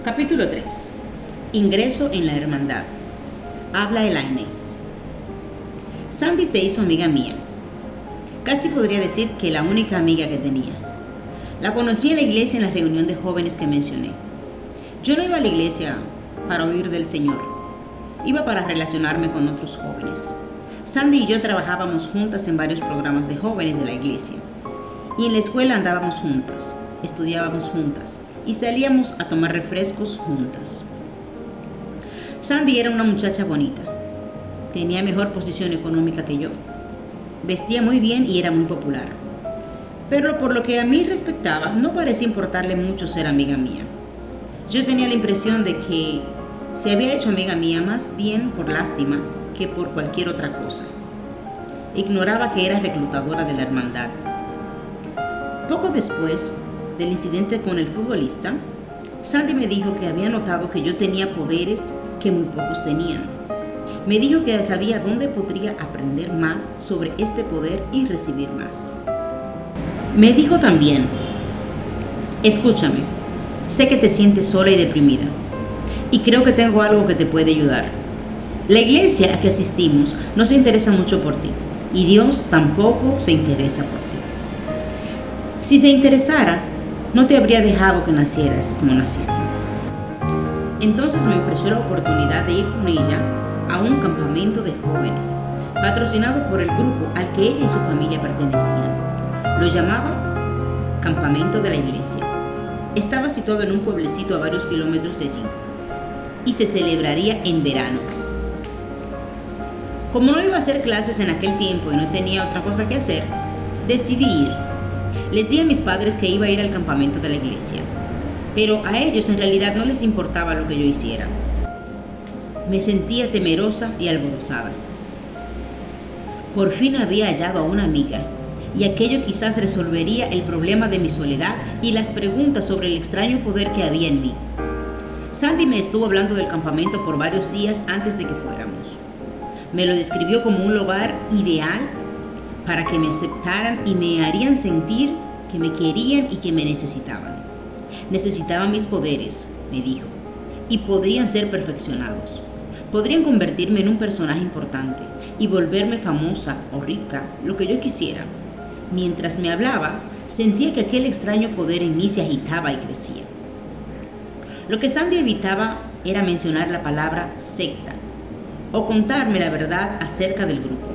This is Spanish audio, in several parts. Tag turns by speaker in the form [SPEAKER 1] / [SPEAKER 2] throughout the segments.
[SPEAKER 1] Capítulo 3. Ingreso en la hermandad. Habla Elaine. Sandy se hizo amiga mía. Casi podría decir que la única amiga que tenía. La conocí en la iglesia en la reunión de jóvenes que mencioné. Yo no iba a la iglesia para oír del Señor. Iba para relacionarme con otros jóvenes. Sandy y yo trabajábamos juntas en varios programas de jóvenes de la iglesia. Y en la escuela andábamos juntas, estudiábamos juntas y salíamos a tomar refrescos juntas. Sandy era una muchacha bonita. Tenía mejor posición económica que yo. Vestía muy bien y era muy popular. Pero por lo que a mí respectaba, no parecía importarle mucho ser amiga mía. Yo tenía la impresión de que se había hecho amiga mía más bien por lástima que por cualquier otra cosa. Ignoraba que era reclutadora de la hermandad. Poco después del incidente con el futbolista, Sandy me dijo que había notado que yo tenía poderes que muy pocos tenían. Me dijo que sabía dónde podría aprender más sobre este poder y recibir más. Me dijo también: escúchame, sé que te sientes sola y deprimida, y creo que tengo algo que te puede ayudar. La iglesia a que asistimos no se interesa mucho por ti, y Dios tampoco se interesa por ti. Si se interesara, no te habría dejado que nacieras como naciste. Entonces me ofreció la oportunidad de ir con ella a un campamento de jóvenes, patrocinado por el grupo al que ella y su familia pertenecían. Lo llamaba Campamento de la Iglesia. Estaba situado en un pueblecito a varios kilómetros de allí y se celebraría en verano. Como no iba a hacer clases en aquel tiempo y no tenía otra cosa que hacer, decidí ir. Les di a mis padres que iba a ir al campamento de la iglesia, pero a ellos en realidad no les importaba lo que yo hiciera. Me sentía temerosa y alborozada. Por fin había hallado a una amiga, y aquello quizás resolvería el problema de mi soledad y las preguntas sobre el extraño poder que había en mí. Sandy me estuvo hablando del campamento por varios días antes de que fuéramos. Me lo describió como un lugar ideal para que me aceptaran y me harían sentir que me querían y que me necesitaban. Necesitaban mis poderes, me dijo, y podrían ser perfeccionados. Podrían convertirme en un personaje importante y volverme famosa o rica, lo que yo quisiera. Mientras me hablaba, sentía que aquel extraño poder en mí se agitaba y crecía. Lo que Sandy evitaba era mencionar la palabra secta o contarme la verdad acerca del grupo.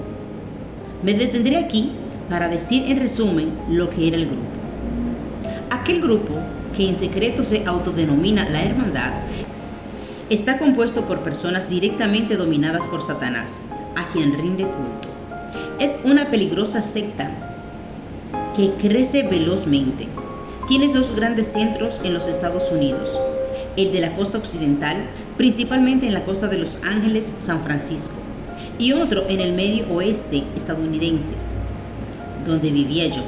[SPEAKER 1] Me detendré aquí para decir en resumen lo que era el grupo. Aquel grupo, que en secreto se autodenomina la Hermandad, está compuesto por personas directamente dominadas por Satanás, a quien rinde culto. Es una peligrosa secta que crece velozmente. Tiene dos grandes centros en los Estados Unidos, el de la costa occidental, principalmente en la costa de Los Ángeles, San Francisco, y otro en el medio oeste estadounidense, donde vivía yo.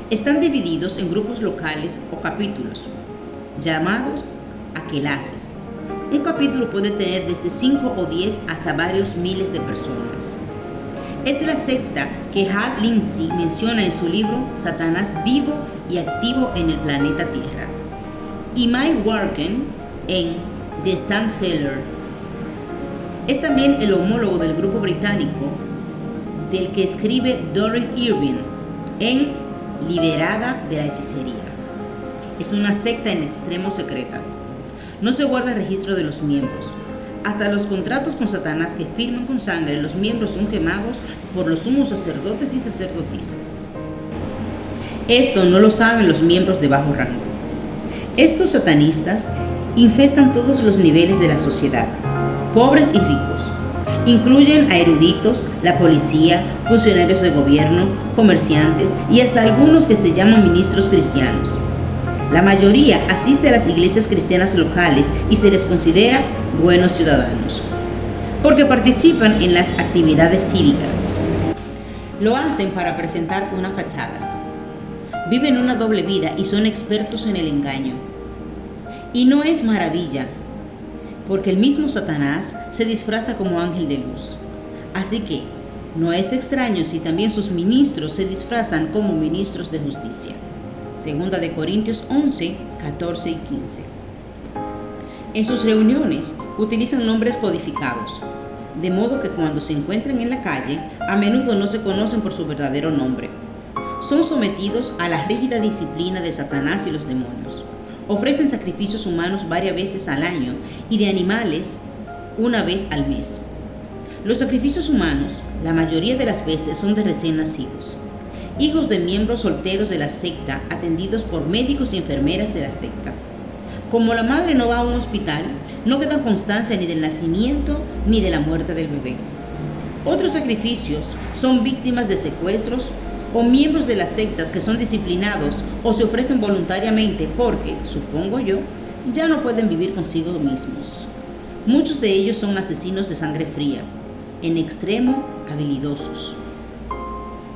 [SPEAKER 1] Están divididos en grupos locales o capítulos, llamados aquelarres. Un capítulo puede tener desde 5 o 10 hasta varios miles de personas. Es la secta que Hal Lindsey menciona en su libro Satanás vivo y activo en el planeta Tierra, y Mike Warken en The Stand Seller. Es también el homólogo del grupo británico del que escribe Doreen Irving en Liberada de la Hechicería. Es una secta en extremo secreta. No se guarda registro de los miembros. Hasta los contratos con Satanás que firman con sangre, los miembros son quemados por los sumos sacerdotes y sacerdotisas. Esto no lo saben los miembros de bajo rango. Estos satanistas infestan todos los niveles de la sociedad, pobres y ricos. Incluyen a eruditos, la policía, funcionarios de gobierno, comerciantes y hasta algunos que se llaman ministros cristianos. La mayoría asiste a las iglesias cristianas locales y se les considera buenos ciudadanos, porque participan en las actividades cívicas. Lo hacen para presentar una fachada. Viven una doble vida y son expertos en el engaño. Y no es maravilla, porque el mismo Satanás se disfraza como ángel de luz. Así que no es extraño si también sus ministros se disfrazan como ministros de justicia. Segunda de Corintios 11, 14 y 15. En sus reuniones utilizan nombres codificados, de modo que cuando se encuentran en la calle, a menudo no se conocen por su verdadero nombre. Son sometidos a la rígida disciplina de Satanás y los demonios. Ofrecen sacrificios humanos varias veces al año y de animales una vez al mes. Los sacrificios humanos, la mayoría de las veces, son de recién nacidos, hijos de miembros solteros de la secta, atendidos por médicos y enfermeras de la secta. Como la madre no va a un hospital, no queda constancia ni del nacimiento ni de la muerte del bebé. Otros sacrificios son víctimas de secuestros o miembros de las sectas que son disciplinados o se ofrecen voluntariamente porque, supongo yo, ya no pueden vivir consigo mismos. Muchos de ellos son asesinos de sangre fría, en extremo habilidosos.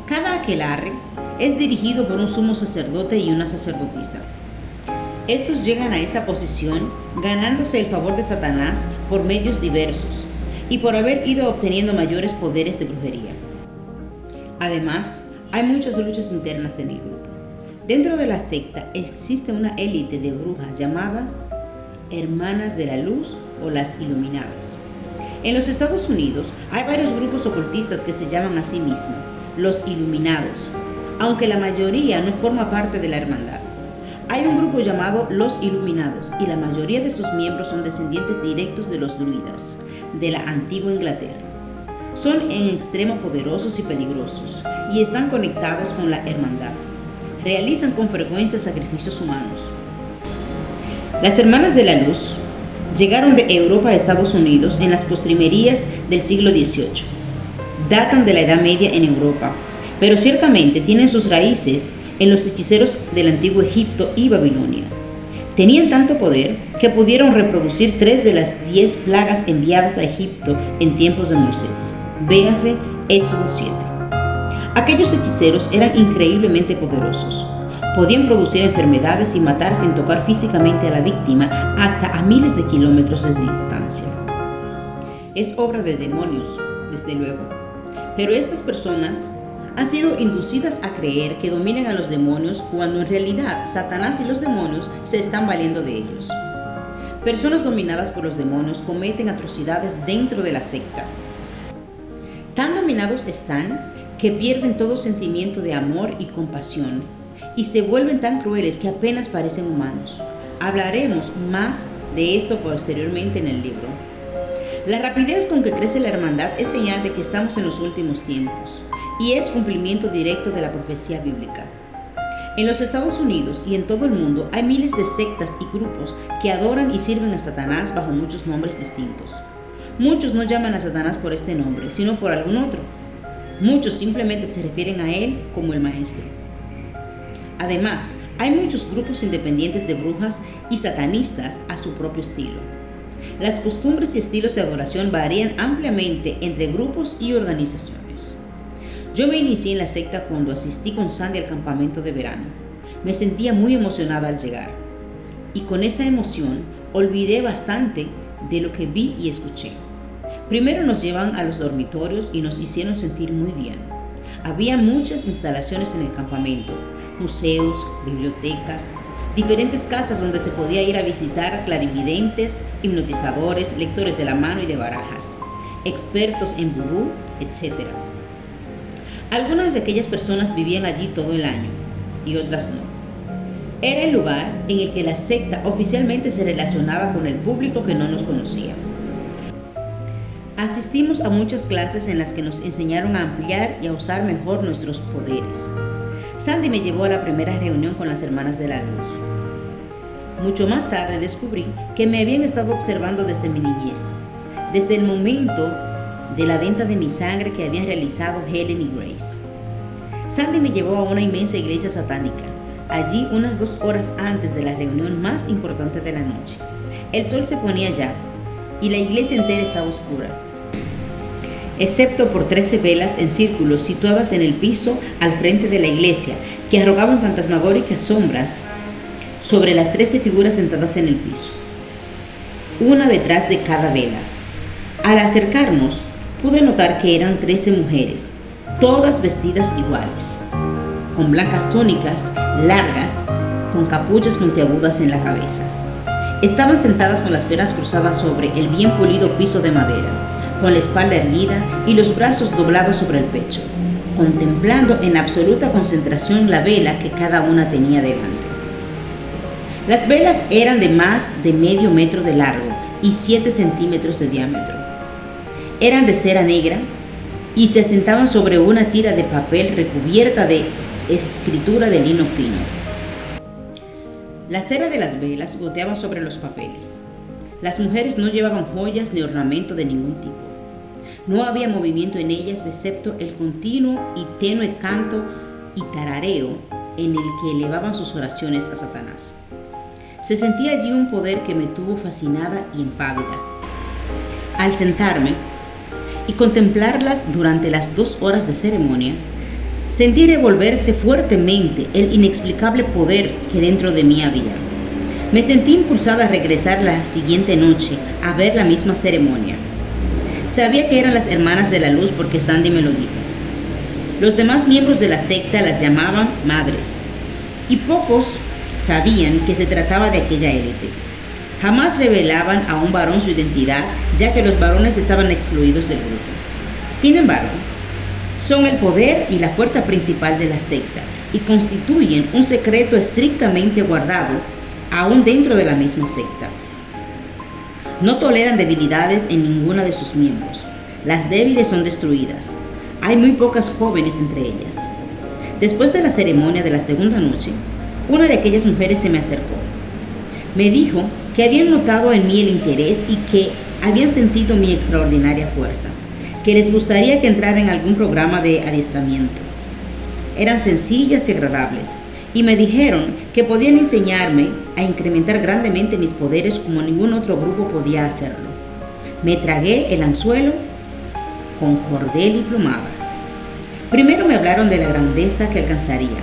[SPEAKER 1] Cada aquelarre es dirigido por un sumo sacerdote y una sacerdotisa. Estos llegan a esa posición ganándose el favor de Satanás por medios diversos y por haber ido obteniendo mayores poderes de brujería. Además, hay muchas luchas internas en el grupo. Dentro de la secta existe una élite de brujas llamadas Hermanas de la Luz o las Iluminadas. En los Estados Unidos hay varios grupos ocultistas que se llaman a sí mismos los Iluminados, aunque la mayoría no forma parte de la hermandad. Hay un grupo llamado los Iluminados y la mayoría de sus miembros son descendientes directos de los druidas de la antigua Inglaterra. Son en extremo poderosos y peligrosos y están conectados con la hermandad. Realizan con frecuencia sacrificios humanos. Las Hermanas de la Luz llegaron de Europa a Estados Unidos en las postrimerías del siglo XVIII. Datan de la Edad Media en Europa, pero ciertamente tienen sus raíces en los hechiceros del antiguo Egipto y Babilonia. Tenían tanto poder que pudieron reproducir 3 de las 10 plagas enviadas a Egipto en tiempos de Moisés. Véase Éxodo 7. Aquellos hechiceros eran increíblemente poderosos. Podían producir enfermedades y matar sin tocar físicamente a la víctima hasta a miles de kilómetros de distancia. Es obra de demonios, desde luego. Pero estas personas han sido inducidas a creer que dominan a los demonios cuando en realidad Satanás y los demonios se están valiendo de ellos. Personas dominadas por los demonios cometen atrocidades dentro de la secta. Tan dominados están que pierden todo sentimiento de amor y compasión y se vuelven tan crueles que apenas parecen humanos. Hablaremos más de esto posteriormente en el libro. La rapidez con que crece la hermandad es señal de que estamos en los últimos tiempos y es cumplimiento directo de la profecía bíblica. En los Estados Unidos y en todo el mundo hay miles de sectas y grupos que adoran y sirven a Satanás bajo muchos nombres distintos. Muchos no llaman a Satanás por este nombre, sino por algún otro. Muchos simplemente se refieren a él como el maestro. Además, hay muchos grupos independientes de brujas y satanistas a su propio estilo. Las costumbres y estilos de adoración varían ampliamente entre grupos y organizaciones. Yo me inicié en la secta cuando asistí con Sandy al campamento de verano. Me sentía muy emocionada al llegar. Y con esa emoción olvidé bastante de lo que vi y escuché. Primero nos llevan a los dormitorios y nos hicieron sentir muy bien. Había muchas instalaciones en el campamento, museos, bibliotecas, diferentes casas donde se podía ir a visitar clarividentes, hipnotizadores, lectores de la mano y de barajas, expertos en vudú, etc. Algunas de aquellas personas vivían allí todo el año y otras no. Era el lugar en el que la secta oficialmente se relacionaba con el público que no nos conocía. Asistimos a muchas clases en las que nos enseñaron a ampliar y a usar mejor nuestros poderes. Sandy me llevó a la primera reunión con las Hermanas de la Luz. Mucho más tarde descubrí que me habían estado observando desde mi niñez, desde el momento de la venta de mi sangre que habían realizado Helen y Grace. Sandy me llevó a una inmensa iglesia satánica, allí unas 2 horas antes de la reunión más importante de la noche. El sol se ponía ya y la iglesia entera estaba oscura, excepto por 13 velas en círculos situadas en el piso al frente de la iglesia, que arrojaban fantasmagóricas sombras sobre las 13 figuras sentadas en el piso, una detrás de cada vela. Al acercarnos, pude notar que eran 13 mujeres, todas vestidas iguales, con blancas túnicas largas, con capuchas puntiagudas en la cabeza. Estaban sentadas con las piernas cruzadas sobre el bien pulido piso de madera, con la espalda erguida y los brazos doblados sobre el pecho, contemplando en absoluta concentración la vela que cada una tenía delante. Las velas eran de más de medio metro de largo y 7 centímetros de diámetro. Eran de cera negra y se asentaban sobre una tira de papel recubierta de escritura de lino fino. La cera de las velas goteaba sobre los papeles. Las mujeres no llevaban joyas ni ornamento de ningún tipo. No había movimiento en ellas excepto el continuo y tenue canto y tarareo en el que elevaban sus oraciones a Satanás. Se sentía allí un poder que me tuvo fascinada y impávida. Al sentarme y contemplarlas durante las 2 horas de ceremonia, sentí revolverse fuertemente el inexplicable poder que dentro de mí había. Me sentí impulsada a regresar la siguiente noche a ver la misma ceremonia. Sabía que eran las hermanas de la luz porque Sandy me lo dijo. Los demás miembros de la secta las llamaban madres, y pocos sabían que se trataba de aquella élite. Jamás revelaban a un varón su identidad, ya que los varones estaban excluidos del grupo. Sin embargo, son el poder y la fuerza principal de la secta y constituyen un secreto estrictamente guardado aún dentro de la misma secta. No toleran debilidades en ninguna de sus miembros. Las débiles son destruidas. Hay muy pocas jóvenes entre ellas. Después de la ceremonia de la segunda noche, una de aquellas mujeres se me acercó. Me dijo que habían notado en mí el interés y que habían sentido mi extraordinaria fuerza, que les gustaría que entrara en algún programa de adiestramiento. Eran sencillas y agradables, y me dijeron que podían enseñarme a incrementar grandemente mis poderes como ningún otro grupo podía hacerlo. Me tragué el anzuelo con cordel y plomada. Primero me hablaron de la grandeza que alcanzaría,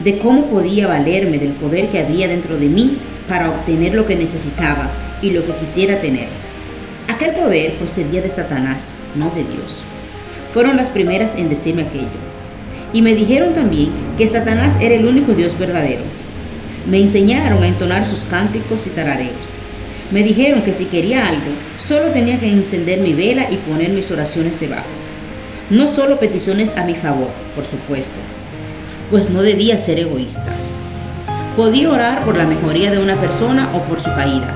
[SPEAKER 1] de cómo podía valerme del poder que había dentro de mí para obtener lo que necesitaba y lo que quisiera tener. Aquel poder procedía de Satanás, no de Dios. Fueron las primeras en decirme aquello. Y me dijeron también que Satanás era el único Dios verdadero. Me enseñaron a entonar sus cánticos y tarareos. Me dijeron que si quería algo, solo tenía que encender mi vela y poner mis oraciones debajo. No solo peticiones a mi favor, por supuesto, pues no debía ser egoísta. Podía orar por la mejoría de una persona o por su caída.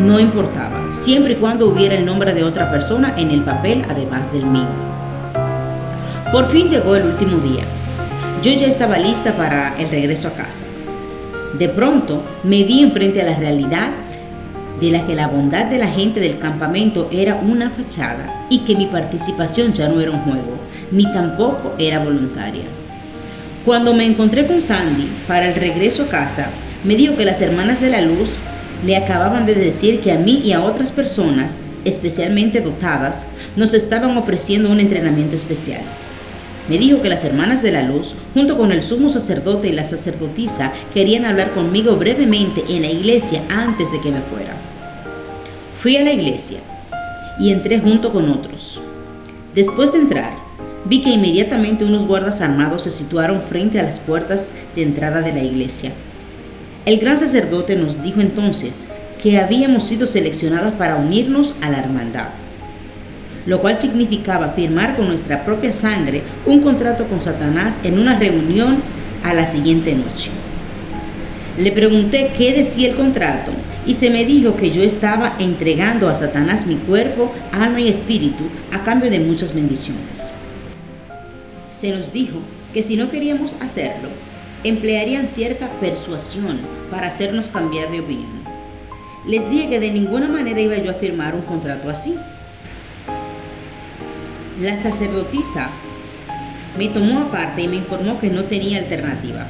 [SPEAKER 1] No importaba, siempre y cuando hubiera el nombre de otra persona en el papel además del mío. Por fin llegó el último día. Yo ya estaba lista para el regreso a casa. De pronto me vi enfrente a la realidad de la que la bondad de la gente del campamento era una fachada y que mi participación ya no era un juego, ni tampoco era voluntaria. Cuando me encontré con Sandy para el regreso a casa, me dijo que las hermanas de la luz le acababan de decir que a mí y a otras personas, especialmente dotadas, nos estaban ofreciendo un entrenamiento especial. Me dijo que las hermanas de la luz, junto con el sumo sacerdote y la sacerdotisa, querían hablar conmigo brevemente en la iglesia antes de que me fuera. Fui a la iglesia y entré junto con otros. Después de entrar, vi que inmediatamente unos guardas armados se situaron frente a las puertas de entrada de la iglesia. El gran sacerdote nos dijo entonces que habíamos sido seleccionados para unirnos a la hermandad, lo cual significaba firmar con nuestra propia sangre un contrato con Satanás en una reunión a la siguiente noche. Le pregunté qué decía el contrato y se me dijo que yo estaba entregando a Satanás mi cuerpo, alma y espíritu a cambio de muchas bendiciones. Se nos dijo que si no queríamos hacerlo, emplearían cierta persuasión para hacernos cambiar de opinión. Les dije que de ninguna manera iba yo a firmar un contrato así. La sacerdotisa me tomó aparte y me informó que no tenía alternativa.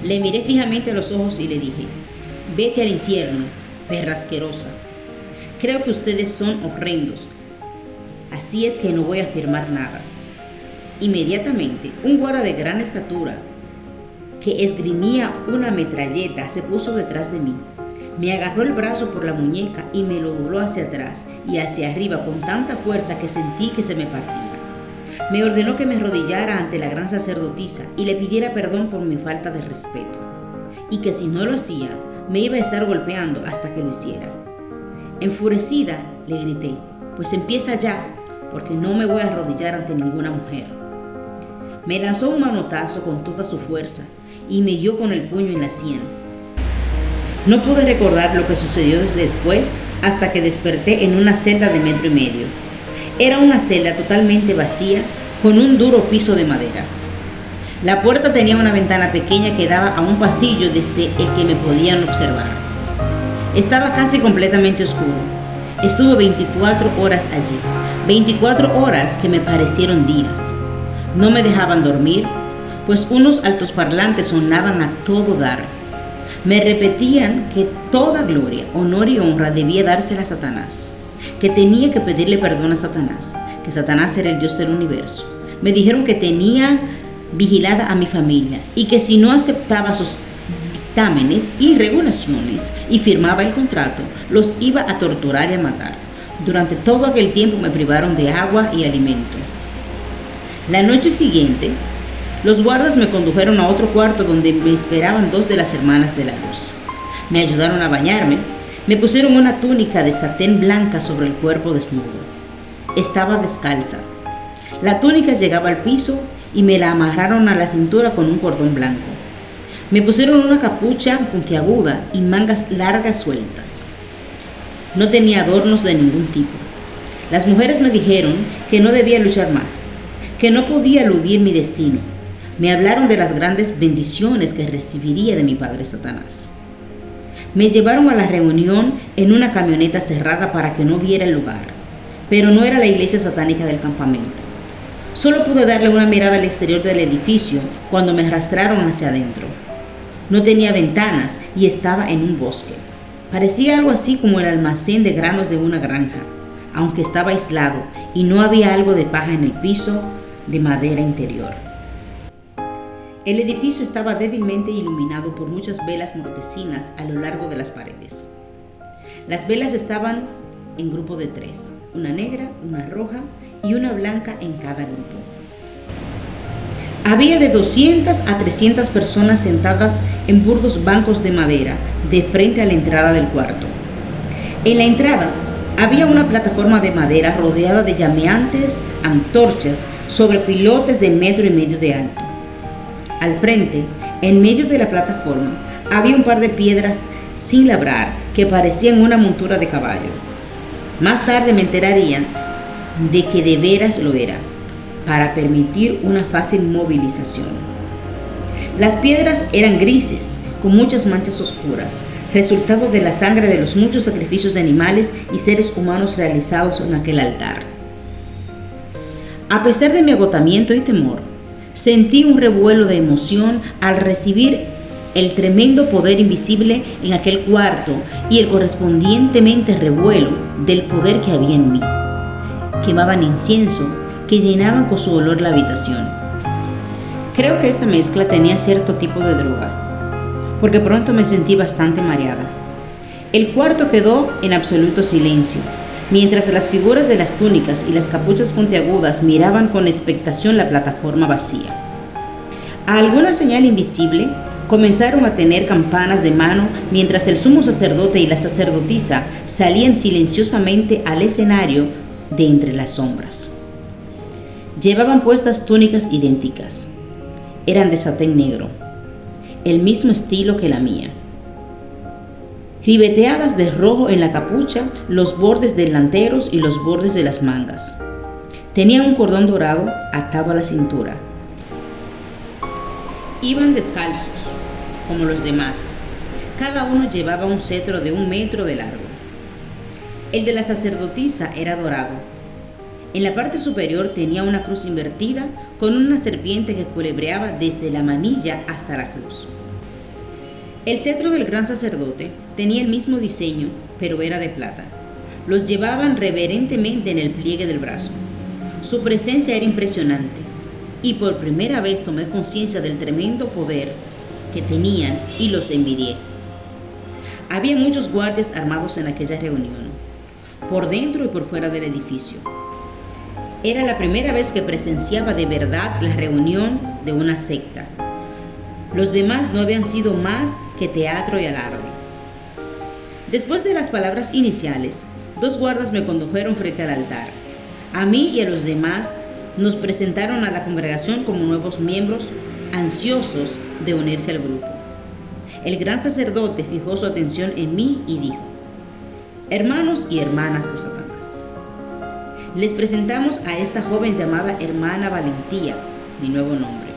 [SPEAKER 1] Le miré fijamente a los ojos y le dije: vete al infierno, perra asquerosa. Creo que ustedes son horrendos, así es que no voy a firmar nada. Inmediatamente, un guarda de gran estatura que esgrimía una metralleta se puso detrás de mí. Me agarró el brazo por la muñeca y me lo dobló hacia atrás y hacia arriba con tanta fuerza que sentí que se me partía. Me ordenó que me arrodillara ante la gran sacerdotisa y le pidiera perdón por mi falta de respeto, y que si no lo hacía, me iba a estar golpeando hasta que lo hiciera. Enfurecida, le grité, pues empieza ya, porque no me voy a arrodillar ante ninguna mujer. Me lanzó un manotazo con toda su fuerza y me dio con el puño en la sien. No pude recordar lo que sucedió después hasta que desperté en una celda de 1,5 metros. Era una celda totalmente vacía con un duro piso de madera. La puerta tenía una ventana pequeña que daba a un pasillo desde el que me podían observar. Estaba casi completamente oscuro. Estuve 24 horas allí, 24 horas que me parecieron días. No me dejaban dormir, pues unos altoparlantes sonaban a todo dar. Me repetían que toda gloria, honor y honra debía dársela a Satanás, que tenía que pedirle perdón a Satanás, que Satanás era el Dios del universo. Me dijeron que tenía vigilada a mi familia y que si no aceptaba sus dictámenes y regulaciones y firmaba el contrato, los iba a torturar y a matar. Durante todo aquel tiempo me privaron de agua y alimento. La noche siguiente, los guardas me condujeron a otro cuarto donde me esperaban 2 de las hermanas de la luz. Me ayudaron a bañarme, me pusieron una túnica de satén blanca sobre el cuerpo desnudo. Estaba descalza. La túnica llegaba al piso y me la amarraron a la cintura con un cordón blanco. Me pusieron una capucha puntiaguda y mangas largas sueltas. No tenía adornos de ningún tipo. Las mujeres me dijeron que no debía luchar más, que no podía eludir mi destino. Me hablaron de las grandes bendiciones que recibiría de mi padre Satanás. Me llevaron a la reunión en una camioneta cerrada para que no viera el lugar, pero no era la iglesia satánica del campamento. Solo pude darle una mirada al exterior del edificio cuando me arrastraron hacia adentro. No tenía ventanas y estaba en un bosque. Parecía algo así como el almacén de granos de una granja, aunque estaba aislado y no había algo de paja en el piso de madera interior. El edificio estaba débilmente iluminado por muchas velas mortecinas a lo largo de las paredes. Las velas estaban en grupo de 3, una negra, una roja y una blanca en cada grupo. Había de 200 a 300 personas sentadas en burdos bancos de madera de frente a la entrada del cuarto. En la entrada había una plataforma de madera rodeada de llameantes antorchas sobre pilotes de 1,5 metros de alto. Al frente, en medio de la plataforma, había un par de piedras sin labrar que parecían una montura de caballo. Más tarde me enteraría de que de veras lo era, para permitir una fácil movilización. Las piedras eran grises, con muchas manchas oscuras, resultado de la sangre de los muchos sacrificios de animales y seres humanos realizados en aquel altar. A pesar de mi agotamiento y temor, sentí un revuelo de emoción al recibir el tremendo poder invisible en aquel cuarto y el correspondientemente revuelo del poder que había en mí. Quemaban incienso que llenaban con su olor la habitación. Creo que esa mezcla tenía cierto tipo de droga, porque pronto me sentí bastante mareada. El cuarto quedó en absoluto silencio, mientras las figuras de las túnicas y las capuchas puntiagudas miraban con expectación la plataforma vacía. A alguna señal invisible, comenzaron a tener campanas de mano mientras el sumo sacerdote y la sacerdotisa salían silenciosamente al escenario de entre las sombras. Llevaban puestas túnicas idénticas. Eran de satén negro, el mismo estilo que la mía. Ribeteadas de rojo en la capucha, los bordes delanteros y los bordes de las mangas. Tenían un cordón dorado atado a la cintura. Iban descalzos, como los demás. Cada uno llevaba un cetro de 1 metro de largo. El de la sacerdotisa era dorado. En la parte superior tenía una cruz invertida con una serpiente que culebreaba desde la manilla hasta la cruz. El cetro del gran sacerdote tenía el mismo diseño, pero era de plata. Los llevaban reverentemente en el pliegue del brazo. Su presencia era impresionante, y por primera vez tomé conciencia del tremendo poder que tenían y los envidié. Había muchos guardias armados en aquella reunión, por dentro y por fuera del edificio. Era la primera vez que presenciaba de verdad la reunión de una secta. Los demás no habían sido más que teatro y alarde. Después de las palabras iniciales, 2 guardas me condujeron frente al altar. A mí y a los demás nos presentaron a la congregación como nuevos miembros, ansiosos de unirse al grupo. El gran sacerdote fijó su atención en mí y dijo: hermanos y hermanas de Satanás, les presentamos a esta joven llamada Hermana Valentía, mi nuevo nombre.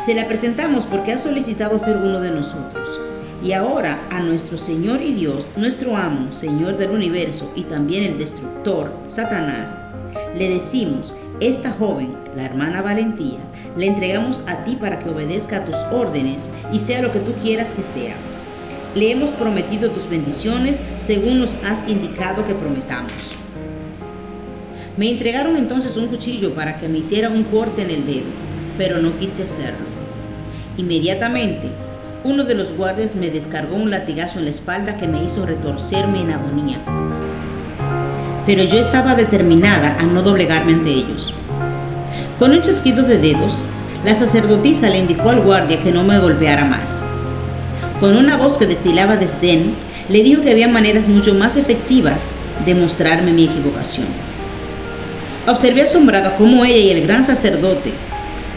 [SPEAKER 1] Se la presentamos porque ha solicitado ser uno de nosotros. Y ahora a nuestro Señor y Dios, nuestro amo, Señor del universo y también el destructor, Satanás, le decimos: esta joven, la hermana Valentía, la entregamos a ti para que obedezca a tus órdenes y sea lo que tú quieras que sea. Le hemos prometido tus bendiciones según nos has indicado que prometamos. Me entregaron entonces un cuchillo para que me hiciera un corte en el dedo, pero no quise hacerlo. Inmediatamente, uno de los guardias me descargó un latigazo en la espalda que me hizo retorcerme en agonía. Pero yo estaba determinada a no doblegarme ante ellos. Con un chasquido de dedos, la sacerdotisa le indicó al guardia que no me golpeara más. Con una voz que destilaba desdén, le dijo que había maneras mucho más efectivas de mostrarme mi equivocación. Observé asombrada cómo ella y el gran sacerdote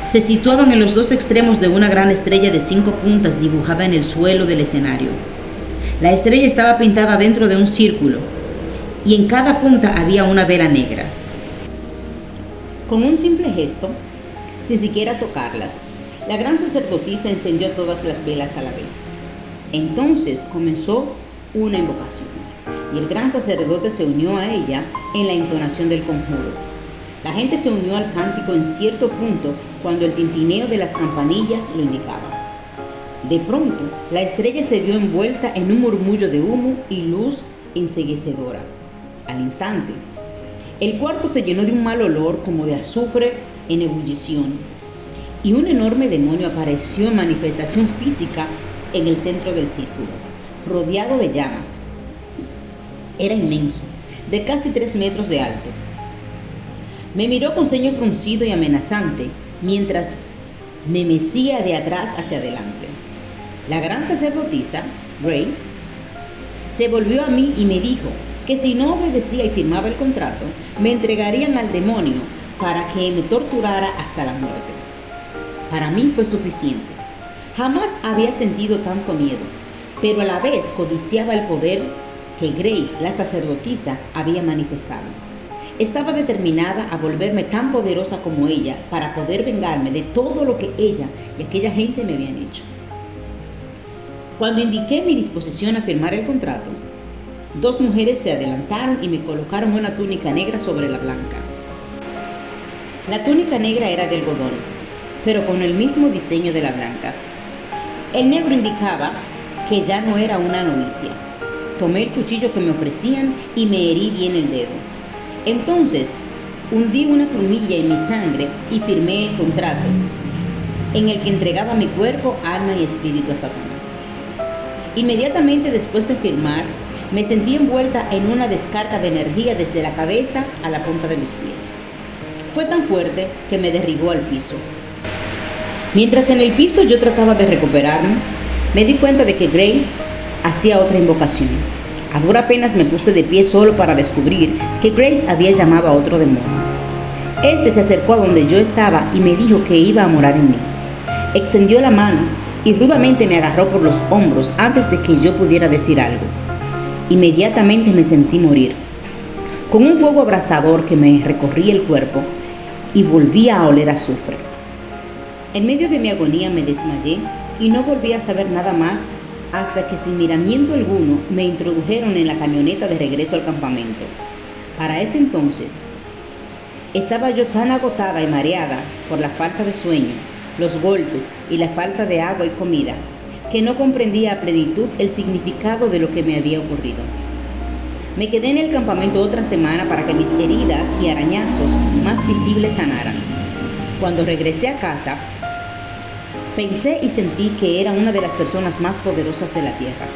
[SPEAKER 1] se situaban en los 2 extremos de una gran estrella de 5 puntas dibujada en el suelo del escenario. La estrella estaba pintada dentro de un círculo y en cada punta había una vela negra. Con un simple gesto, sin siquiera tocarlas, la gran sacerdotisa encendió todas las velas a la vez. Entonces comenzó una invocación y el gran sacerdote se unió a ella en la entonación del conjuro. La gente se unió al cántico en cierto punto cuando el tintineo de las campanillas lo indicaba. De pronto, la estrella se vio envuelta en un murmullo de humo y luz enceguecedora. Al instante, el cuarto se llenó de un mal olor como de azufre en ebullición, y un enorme demonio apareció en manifestación física en el centro del círculo, rodeado de llamas. Era inmenso, de casi 3 metros de alto. Me miró con ceño fruncido y amenazante mientras me mecía de atrás hacia adelante. La gran sacerdotisa, Grace, se volvió a mí y me dijo que si no obedecía y firmaba el contrato, me entregarían al demonio para que me torturara hasta la muerte. Para mí fue suficiente. Jamás había sentido tanto miedo, pero a la vez codiciaba el poder que Grace, la sacerdotisa, había manifestado. Estaba determinada a volverme tan poderosa como ella para poder vengarme de todo lo que ella y aquella gente me habían hecho. Cuando indiqué mi disposición a firmar el contrato, 2 mujeres se adelantaron y me colocaron una túnica negra sobre la blanca. La túnica negra era de algodón, pero con el mismo diseño de la blanca. El negro indicaba que ya no era una novicia. Tomé el cuchillo que me ofrecían y me herí bien el dedo. Entonces, hundí una plumilla en mi sangre y firmé el contrato, en el que entregaba mi cuerpo, alma y espíritu a Satanás. Inmediatamente después de firmar, me sentí envuelta en una descarga de energía desde la cabeza a la punta de los pies. Fue tan fuerte que me derribó al piso. Mientras en el piso yo trataba de recuperarme, me di cuenta de que Grace hacía otra invocación. A duras penas me puse de pie solo para descubrir que Grace había llamado a otro demonio. Este se acercó a donde yo estaba y me dijo que iba a morar en mí. Extendió la mano y rudamente me agarró por los hombros antes de que yo pudiera decir algo. Inmediatamente me sentí morir, con un fuego abrasador que me recorría el cuerpo y volvía a oler a azufre. En medio de mi agonía me desmayé y no volví a saber nada más hasta que sin miramiento alguno me introdujeron en la camioneta de regreso al campamento. Para ese entonces, estaba yo tan agotada y mareada por la falta de sueño, los golpes y la falta de agua y comida, que no comprendía a plenitud el significado de lo que me había ocurrido. Me quedé en el campamento otra semana para que mis heridas y arañazos más visibles sanaran. Cuando regresé a casa, pensé y sentí que era una de las personas más poderosas de la tierra.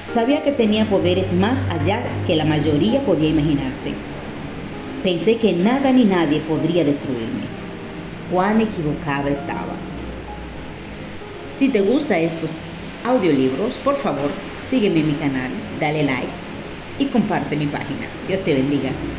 [SPEAKER 1] Sabía que tenía poderes más allá que la mayoría podía imaginarse. Pensé que nada ni nadie podría destruirme. Cuán equivocada estaba. Si te gusta esto audiolibros, por favor, sígueme en mi canal, dale like y comparte mi página. Dios te bendiga.